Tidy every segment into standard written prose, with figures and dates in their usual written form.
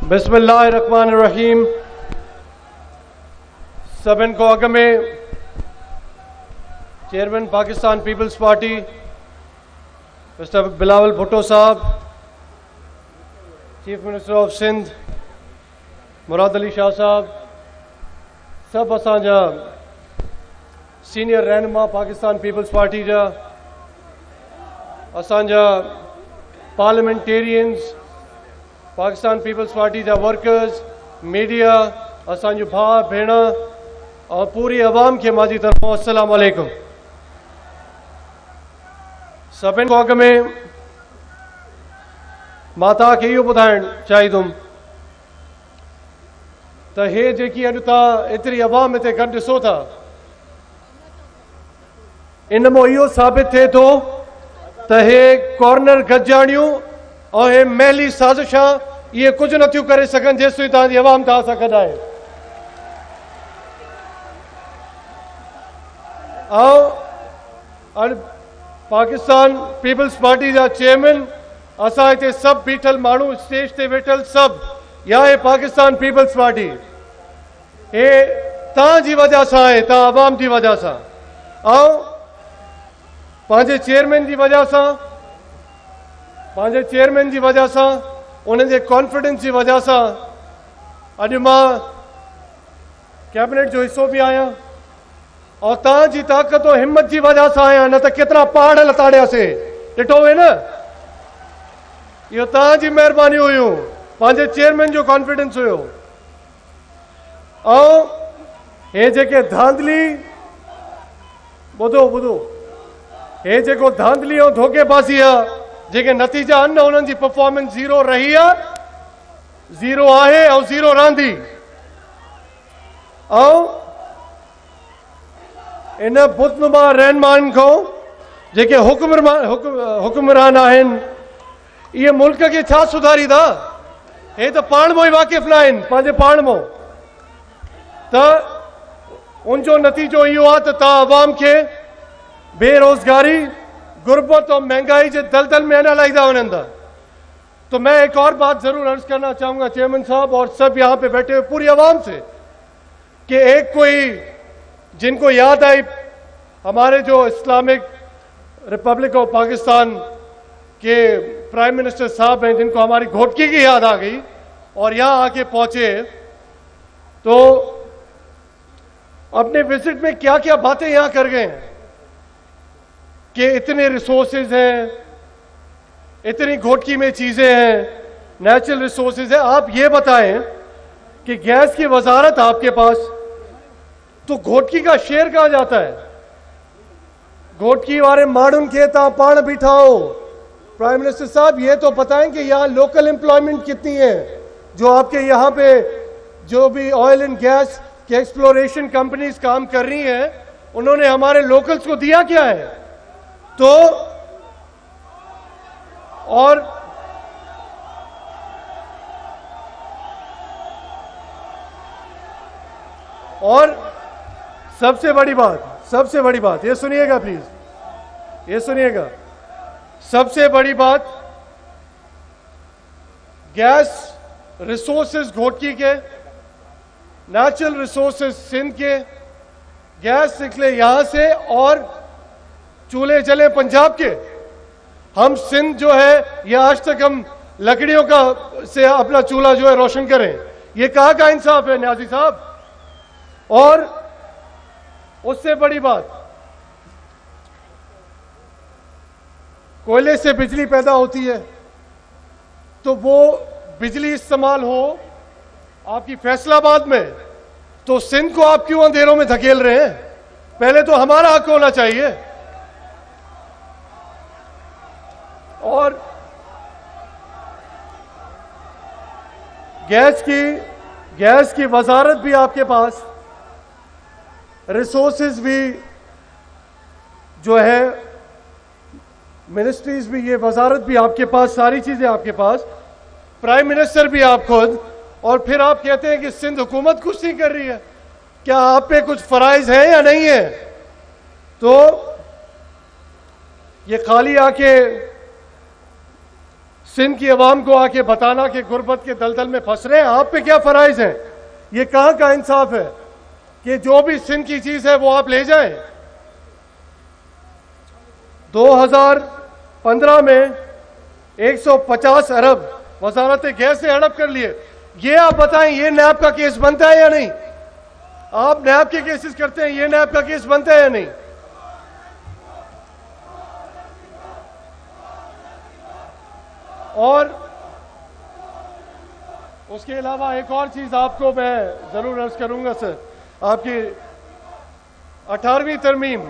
बिस्मिल्लाहिर्रहमानिर्रहीम। सभिन को अॻ में chairman Pakistan Peoples Party mister Bilawal Bhutto Sahab, chief minister of Sindh Murad Ali Shah Sahab, सब असांजा सीनियर रहनुमा पाकिस्तान पीपल्स पार्टी जा, असांजा पार्लियामेंटेरियंस, पाकिस्तान पीपल्स पार्टी जा वर्कर्स, मीडिया, असांजो भाउ भेण और पूरी अवाम के माजी तरफ़ों अस्सलाम वालेकुम। सभिन को अॻ में मां तव्हांखे इहो ॿुधाइणु चाहींदुमि त हे जेकी अॼु तव्हां एतिरी अवाम हिते गॾु ॾिसो था, इन मां इहो साबित थिए थो त हे कॉर्नर गजाणियूं और हे महली साज़िशां ये कुछ नथियूं करे सघनि जेसिताईं तव्हांजी अवाम तव्हां सां गॾु आहे। अॼु पाकिस्तान पीपल्स पार्टी जा चेयरमैन, असां हिते सभु बीठल माण्हू, स्टेज ते वेठल सभु, या हे पाकिस्तान पीपल्स पार्टी हे तव्हांजी वजह सां आहे, तव्हां अवाम जी वजह सां, ऐं पंहिंजे चेयरमैन जी वजह सां, पंहिंजे चेयरमैन जी वजह सां, उन्हनि जे कॉन्फिडेंस जी वजह सां अॼु मां कैबिनेट जो हिसो बि आहियां, और तव्हांजी ताक़त और हिम्मत जी वजह सां आहियां, न त केतिरा पहाड़ लताड़ियासीं। ॾिठो वे न, इहो तव्हांजी महिरबानी हुयूं, पंहिंजे चेयरमैन जो कॉन्फिडेंस हुयो। ऐं हे जेके धांधली, ॿुधो ॿुधो, हे जेको धांधली ऐं धोखेबाज़ी आहे, जेके नतीजा आहिनि न, उन्हनि जी परफॉर्मेंस ज़ीरो रही आहे, ज़ीरो आहे ऐं ज़ीरो रहंदी। ऐं इन बुतनुमा रहनुमानि खां जेके हुक्मरान आहिनि, इहे मुल्क खे छा सुधारींदा? हे त पाण मां ई वाक़िफ़ न आहिनि, पंहिंजे पाण मां। त उनजो नतीजो इहो आहे त तव्हां अवाम खे बेरोज़गारी, गुर्बत और महंगाई के दलदल में न लाइदा वञनि। तो मैं एक और बात जरूर अर्ज करना चाहूंगा चेयरमैन साहब और सब यहाँ पे बैठे हुए पूरी आवाम से, कि एक कोई जिनको याद आई, हमारे जो इस्लामिक रिपब्लिक ऑफ पाकिस्तान के प्राइम मिनिस्टर साहब हैं, जिनको हमारी घोटकी की याद आ गई और यहाँ आके पहुंचे, तो अपने विजिट में क्या क्या बातें यहाँ कर गए हैं कि इतने रिसोर्सेज हैं, इतनी घोटकी में चीज़ें हैं, नेचुरल रिसोर्सेज है। आप ये बताएं कि गैस की वजारत आपके पास, तो घोटकी का शेयर कहाँ जाता है? घोटकी वाले माण्हुनि खे तव्हां पाण बीठा हो। प्राइम मिनिस्टर साहब, ये तो बताएं कि यहाँ लोकल एम्प्लॉयमेंट कितनी है? जो आपके यहाँ पे जो भी ऑयल एंड गैस की एक्सप्लोरेशन कंपनीज काम कर रही हैं, उन्होंने हमारे लोकल्स को दिया क्या है? तो और सबसे बड़ी बात ये सुनिएगा प्लीज, ये सुनिएगा, सबसे बड़ी बात, गैस रिसोर्सेज घोटकी के, नेचुरल रिसोर्सेज सिंध के, गैस निकले यहां से और चूल्हे जले पंजाब के। हम सिंध जो है, ये आज तक हम लकड़ियों का से अपना चूल्हा जो है रोशन करें, ये कहाँ का इंसाफ है न्याजी साहब? और उससे बड़ी बात, कोयले से बिजली पैदा होती है, तो वो बिजली इस्तेमाल हो आपकी फैसलाबाद में, तो सिंध को आप क्यों अंधेरों में धकेल रहे हैं? पहले तो हमारा हक होना चाहिए। और गैस की वजारत भी आपके पास, रिसोर्सेज भी जो है, मिनिस्ट्रीज भी, ये वजारत भी आपके पास, सारी चीजें आपके पास, प्राइम मिनिस्टर भी आप खुद, और फिर आप कहते हैं कि सिंध हुकूमत कुछ नहीं कर रही है। क्या आप पे कुछ फराइज है या नहीं है? तो ये खाली आके सिंध की आवाम को आके बताना कि गुर्बत के दलदल में फंस रहे हैं, आप पे क्या फराइज हैं? ये कहां का इंसाफ है कि जो भी सिंध की चीज है वो आप ले जाएं? 2015 में 150 अरब वजारत गैस से हड़प कर लिए। ये आप बताएं, ये नैब का केस बनता है या नहीं? आप नैब के केसेस करते हैं, ये नैब का केस बनता है या नहीं? और उसके अलावा एक और चीज आपको मैं जरूर अर्ज करूंगा सर, आपकी 18वीं तरमीम,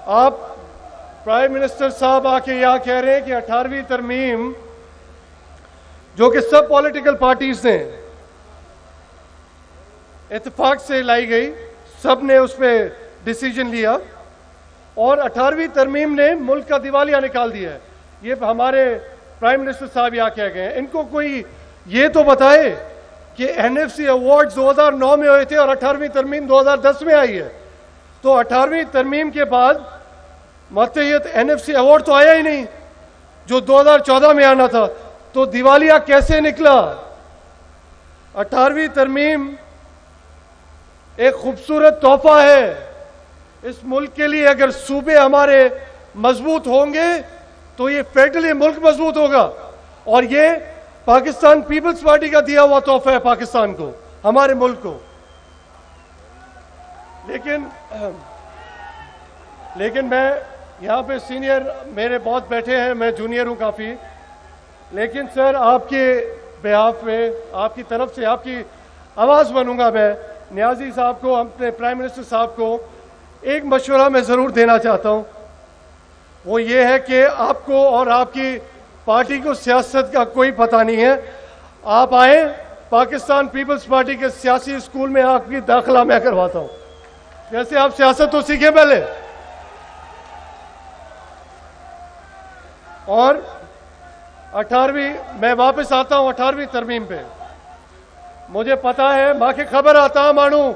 आप प्राइम मिनिस्टर साहब आके यहां कह रहे हैं कि 18वीं तरमीम जो कि सब पॉलिटिकल पार्टीज ने इत्तेफाक से लाई गई, सब ने उस पर डिसीजन लिया और 18वीं तरमीम ने मुल्क का दिवालिया निकाल दिया है। ये हमारे प्राइम मिनिस्टर साहब यहाँ कह गए हैं। इनको कोई ये तो बताए कि एनएफसी अवार्ड 2009 में हुए थे और 18वीं तरमीम 2010 में आई है। तो 18वीं तरमीम के बाद मतहत एनएफसी अवार्ड तो आया ही नहीं, जो 2014 में आना था। तो दिवालिया कैसे निकला? 18वीं तरमीम एक खूबसूरत तोहफा है इस मुल्क के लिए। अगर सूबे हमारे मजबूत होंगे तो ये फेडरली मुल्क मजबूत होगा, और ये पाकिस्तान पीपल्स पार्टी का दिया हुआ तोहफा है पाकिस्तान को, हमारे मुल्क को। लेकिन मैं यहाँ पे सीनियर मेरे बहुत बैठे हैं, मैं जूनियर हूँ काफ़ी, लेकिन सर आपके बिहाफ में, आपकी तरफ से आपकी आवाज़ बनूंगा मैं नियाजी साहब को, अपने प्राइम मिनिस्टर साहब को एक मशवरा मैं ज़रूर देना चाहता हूँ। वो ये है कि आपको और आपकी पार्टी को सियासत का कोई पता नहीं है। आप आए, पाकिस्तान पीपल्स पार्टी के सियासी स्कूल में आपकी दाखिला मैं करवाता हूँ। जैसे आप सियासत तो सीखें पहले। और 18वीं, मैं वापस आता हूँ 18वीं तरमीम पे। मुझे पता है, मां के खबर आता मानू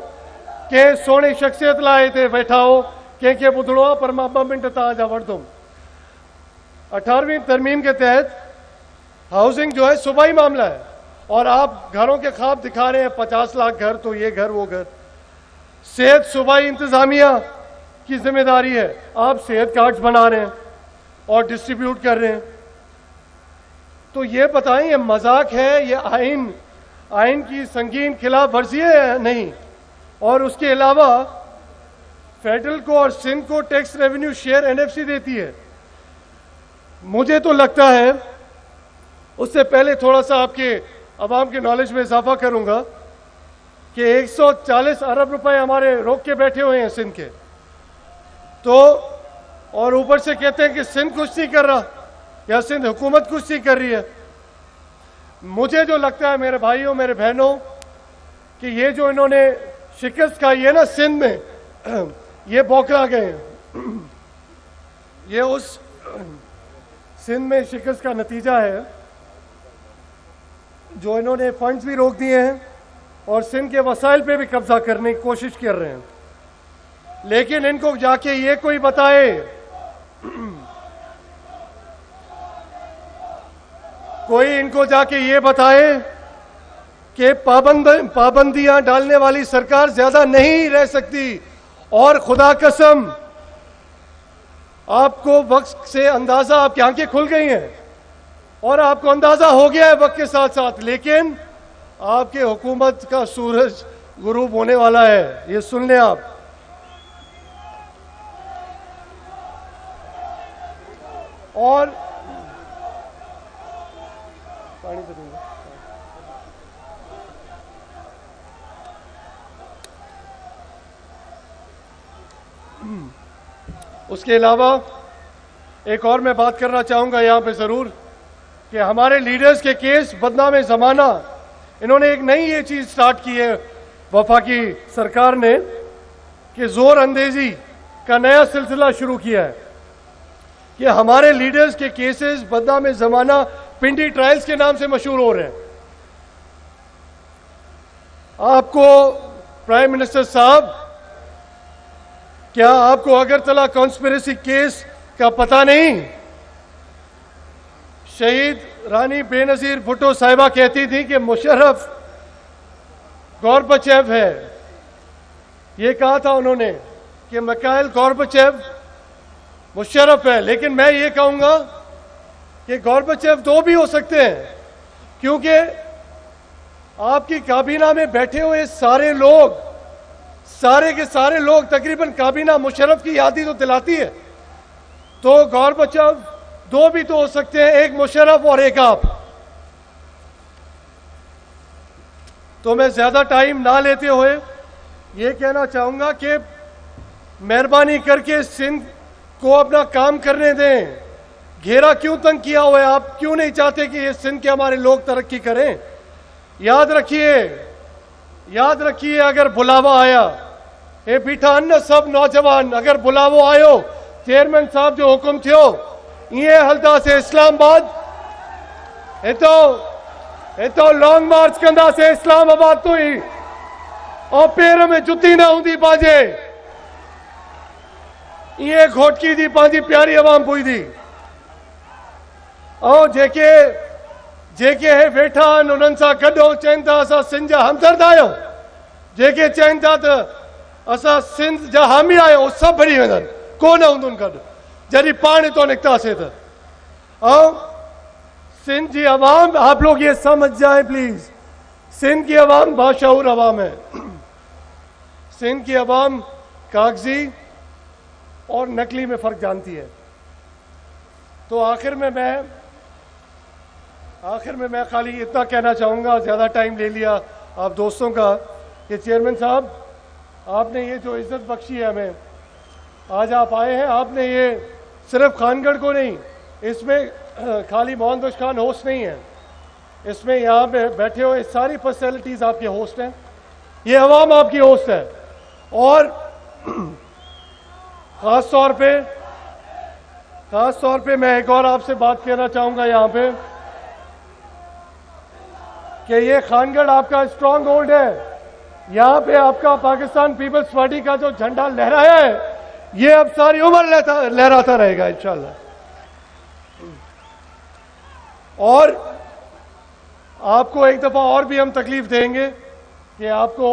के सोनी शख्सियत लाए थे बैठा हो के बुधड़ो पर मां 2 मिनट ताजा वड़ दूं। 18वीं तरमीम के तहत हाउसिंग जो है सूबाई मामला है, और आप घरों के ख्वाब दिखा रहे हैं, 50 लाख घर, तो ये घर वो घर। सेहत सूबाई इंतजामिया की जिम्मेदारी है, आप सेहत कार्ड्स बना रहे हैं और डिस्ट्रीब्यूट कर रहे हैं। तो ये बताएं, ये मजाक है, ये आइन की संगीन खिलाफ वर्जी है नहीं? और उसके अलावा फेडरल को और सिंध को टैक्स रेवेन्यू शेयर एनएफसी देती है। मुझे तो लगता है, उससे पहले थोड़ा सा आपके अवाम के नॉलेज में इजाफा करूंगा कि 140 अरब रुपए हमारे रोक के बैठे हुए हैं सिंध के। तो और ऊपर से कहते हैं कि सिंध कुछ नहीं कर रहा या सिंध हुकूमत कुछ नहीं कर रही है। मुझे जो लगता है मेरे भाइयों, मेरे बहनों, कि ये जो इन्होंने शिकस्त खाई है ना सिंध में, ये बौखला गए हैं। ये उस सिंध में शिकस्त का नतीजा है जो इन्होंने फंड्स भी रोक दिए हैं और सिंध के वसाइल पे भी कब्जा करने की कोशिश कर रहे हैं। लेकिन इनको जाके ये कोई बताए, कोई इनको जाके ये बताए कि पाबंदियां डालने वाली सरकार ज्यादा नहीं रह सकती। और खुदा कसम, आपको वक्त से अंदाजा, आपकी आंखें खुल गई हैं और आपको अंदाजा हो गया है वक्त के साथ साथ, लेकिन आपके हुकूमत का सूरज गुरूब होने वाला है, ये सुन लें आप। और पानी तो दूंगा। उसके अलावा एक और मैं बात करना चाहूंगा यहां पे जरूर, कि हमारे लीडर्स के केस बदनाम जमाना, इन्होंने एक नई ये चीज स्टार्ट की है वफाकी सरकार ने, कि जोर अंदेजी का नया सिलसिला शुरू किया है कि हमारे लीडर्स के केसेस बदनाम जमाना पिंडी ट्रायल्स के नाम से मशहूर हो रहे हैं। आपको प्राइम मिनिस्टर साहब, क्या आपको अगरतला कॉन्स्पिरेसी केस का पता नहीं? शहीद रानी बेनजीर भुट्टो साहिबा कहती थी कि मुशर्रफ गॉर्बचेव है। ये कहा था उन्होंने कि मिखाइल गॉर्बचेव मुशर्रफ है, लेकिन मैं ये कहूंगा कि गॉर्बचेव दो भी हो सकते हैं, क्योंकि आपकी काबीना में बैठे हुए सारे लोग, सारे के सारे लोग, तकरीबन काबीना मुशर्रफ की याद ही तो दिलाती है। तो गॉर्बचेव दो भी तो हो सकते हैं, एक मुशर्रफ और एक आप। तो मैं ज्यादा टाइम ना लेते हुए ये कहना चाहूंगा कि मेहरबानी करके सिंध को अपना काम करने दें। घेरा क्यों तंग किया हुआ है? आप क्यों नहीं चाहते कि ये सिंध के हमारे लोग तरक्की करें? याद रखिए अगर बुलावा आया, ये बीठा अन्न सब नौजवान, अगर बुलावो आयो, चेयरमैन साहब जो हुक्म थियो ये हलदा से इस्लामाबाद तो लॉन्ग मार्च कंदा से इस्लामाबाद तो ही, और पैर में जुती ना होंदी पाजे, ये घोटकी दी पाजी प्यारी आवाम पुई दी। और जेके है वेठा आहिनि उन्हनि सां गॾो चवनि था असां सिंध जा हमदर्द आहियूं, जेके चवनि था त असां सिंध जा हामी आहियूं, सभु भरी वेंदनि, कोन हूंदुनि गॾु जॾहिं पाण हितां निकितासीं त। और सिंध की आवाम, आप लोग ये समझ जाएं प्लीज, सिंध की आवाम बाशऊर आवाम है। सिंध की आवाम कागजी और नकली में फर्क जानती है। तो आखिर में मैं खाली इतना कहना चाहूंगा, ज्यादा टाइम ले लिया आप दोस्तों का, कि चेयरमैन साहब आपने ये जो इज्जत बख्शी है हमें, आज आप आए हैं, आपने ये सिर्फ खानगढ़ को नहीं, इसमें खाली मोहनदोश खान होस्ट नहीं है, इसमें यहाँ पे बैठे हुए सारी फैसिलिटीज आपके होस्ट हैं, ये अवाम आपकी होस्ट है। और खास तौर पे मैं एक और आपसे बात कहना चाहूंगा यहाँ पे, कि ये खानगढ़ आपका स्ट्रॉन्ग होल्ड है, यहाँ पे आपका पाकिस्तान पीपल्स पार्टी का जो झंडा लहराया है, ये अब सारी उम्र लहराता रहेगा इंशाल्लाह। और आपको एक दफा और भी हम तकलीफ देंगे कि आपको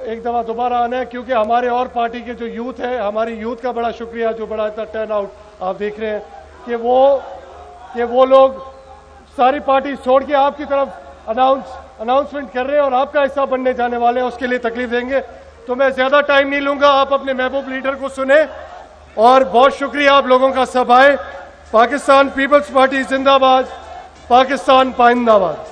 एक दफा दोबारा आना है, क्योंकि हमारे और पार्टी के जो यूथ है, हमारी यूथ का बड़ा शुक्रिया, जो बड़ा इतना टर्न आउट आप देख रहे हैं, कि वो लोग सारी पार्टी छोड़ के आपकी तरफ अनाउंसमेंट कर रहे हैं और आपका हिस्सा बनने जाने वाले हैं, उसके लिए तकलीफ देंगे। तो मैं ज्यादा टाइम नहीं लूंगा, आप अपने महबूब लीडर को सुने। और बहुत शुक्रिया आप लोगों का, सब आए। पाकिस्तान पीपल्स पार्टी जिंदाबाद, पाकिस्तान पाइंदाबाद।